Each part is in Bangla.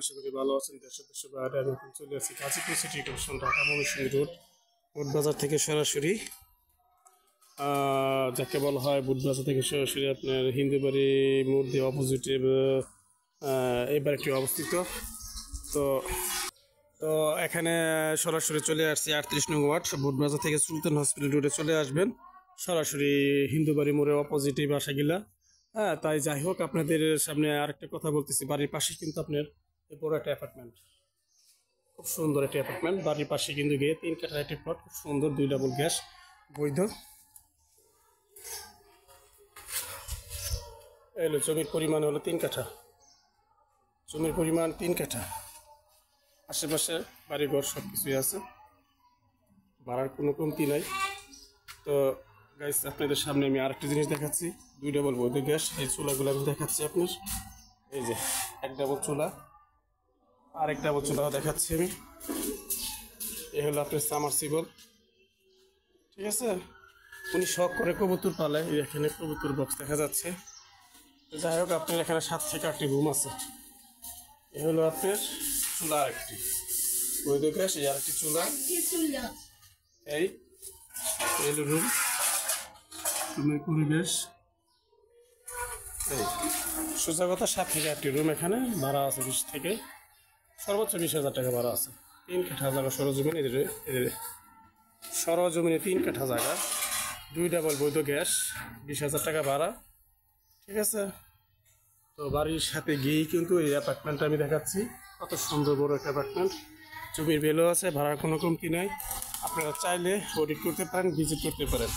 আশা করি ভালো আছেন। দেশের দেশের বাইরে আমি এখন চলে আসছি Gazipur city corporation, Dhaka Mymensingh road, বুটবাজার থেকে সরাসরি যাকে বলা হয় বুটবাজার থেকে সরাসরি আপনার হিন্দুবাড়ি মোড় দিয়ে অপোজিটে এবার একটি অবস্থিত। তো তো এখানে সরাসরি চলে আসছি 38 নং ওয়ার্ড, বুটবাজার থেকে সুলতান হসপিটাল রোডে চলে আসবেন, সরাসরি হিন্দুবাড়ি মোড়ের অপোজিটে বাসাগুলা। তাই যাই হোক, আপনাদের সামনে আরেকটা কথা বলতেছি। বাড়ির পাশে কিন্তু আপনার বড় একটা অ্যাপার্টমেন্ট, খুব সুন্দর একটা অ্যাপার্টমেন্ট। বাড়ির পাশে কিন্তু গিয়ে 3 কাঠার একটি প্লট, খুব সুন্দর, 2 ডাবল গ্যাস বৈধ। এলো জমির পরিমাণ হলো 3 কাঠা, জমির পরিমাণ 3 কাঠা। আশেপাশে বাড়িঘর সব কিছুই আছে, ভাড়ার কোনো কমতি নাই। তো গাইস, আপনাদের সামনে আমি আরেকটা জিনিস দেখাচ্ছি, 2 ডাবল বৈধ গ্যাস। এই চুলাগুলো আমি দেখাচ্ছি আপনার, এই যে 1 ডাবল চুলা, আর 1 ডাবল চুলাও দেখাচ্ছি আমি। এই হলো আপনার সামারসিবল, ঠিক আছে। উনি শখ করে কবুতর পালে, এখানে কবুতর বক্স দেখা যাচ্ছে। যাই হোক, আপনার এখানে 7 থেকে 8টি রুম আছে। এ হলো আপনার চুলা, আরেকটি বৈধ গ্যাস, এই আরেকটি চুলা, এই হলো রুম, রুমের পরিবেশ। এই সোজা কথা, 7 থেকে 8টি রুম এখানে ভাড়া আছে, 20 থেকে সর্বোচ্চ 20,000 টাকা ভাড়া আছে। 3 কাঠা জায়গা সরজমিন, এদের সরজমিনে 3 কাঠা জায়গা, 2 ডাবল বৈধ গ্যাস, 20,000 টাকা ভাড়া, ঠিক আছে। তো বাড়ির সাথে গিয়েই কিন্তু এই অ্যাপার্টমেন্টটা আমি দেখাচ্ছি, কত সুন্দর বড় একটা অ্যাপার্টমেন্ট। জমির ভ্যালু আছে, ভাড়ার কোনো কমতি নাই। আপনারা চাইলে অডিট করতে পারেন, ভিজিট করতে পারেন।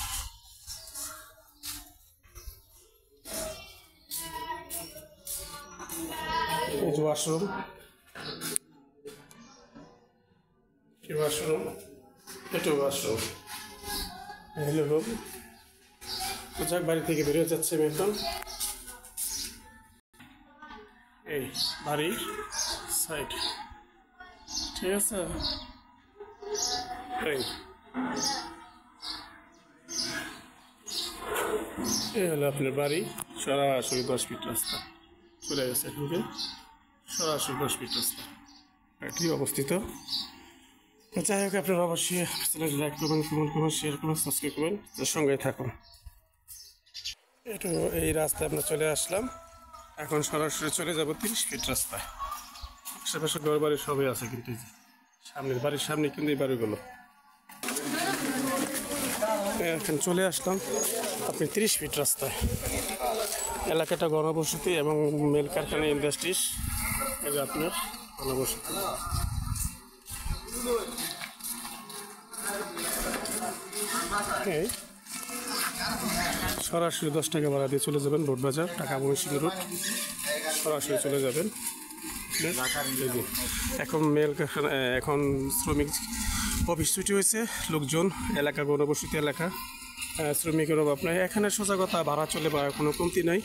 এই যে ওয়াশরুম, ওয়াশরুম, এটা ওয়াশরুম, হ্যালো রুম। তো যাক, বাড়ি থেকে বেরিয়ে যাচ্ছে আমি এখন। এই বাড়ির সাইড, ঠিক আছে। এই হলো আপনার বাড়ি, সরাসরি 10 ফিট রাস্তা চলে গেছে এখানে, সরাসরি 10 ফিট রাস্তা এটি অবস্থিত। যাই হোক, আপনারা অবশ্যই চ্যানেলটি লাইক করবেন, কমেন্ট করবেন, শেয়ার করবেন, সাবস্ক্রাইব করবেন, তার সঙ্গে থাকুন। একটু এই রাস্তায় আমরা চলে আসলাম, এখন সরাসরি চলে যাব 30 ফিট রাস্তায়। আশেপাশে ঘর বাড়ি সবই আছে, কিন্তু সামনের বাড়ির সামনে কিন্তু এই বাড়িগুলো। এখন চলে আসলাম আপনি 30 ফিট রাস্তায়। এলাকাটা গণবসতি এবং মেল কারখানা ইন্ডাস্ট্রিজ, এই যে আপনার গণবসতি। সরাসরি 10 টাকা ভাড়া দিয়ে চলে যাবেন বুটবাজার, ঢাকা ময়মনসিংহ রোড, সরাসরি চলে যাবেন। এখন মেল কারখানা, এখন শ্রমিক অফিস ছুটি হয়েছে, লোকজন, এলাকা গণবসতি এলাকা, শ্রমিকের অভাব নাই এখানে। সোজা কথা, ভাড়া চলে, ভাড়া কোনো কমতি নাই।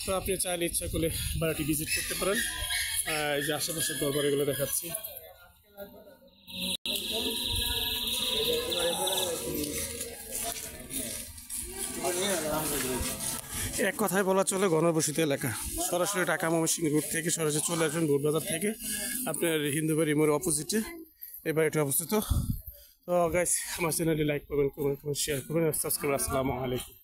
তো আপনি চাইলে ইচ্ছা করলে বাড়িটি ভিজিট করতে পারেন। এই যে আশেপাশে ঘরবাড়িগুলো দেখাচ্ছি। এক কথায় বলা চলে ঘনবসতি এলাকা। সরাসরি ঢাকা ময়মনসিংহ রোড থেকে সরাসরি চলে আসবেন বুটবাজার থেকে, আপনার হিন্দুবাড়ি মোড়ের অপোজিটে এই বাড়িটি অবস্থিত। তো গাইস, আমার চ্যানেলটি লাইক করবেন, কমেন্ট করবেন, শেয়ার করবেন, সাবস্ক্রাইব। আসসালামু আলাইকুম।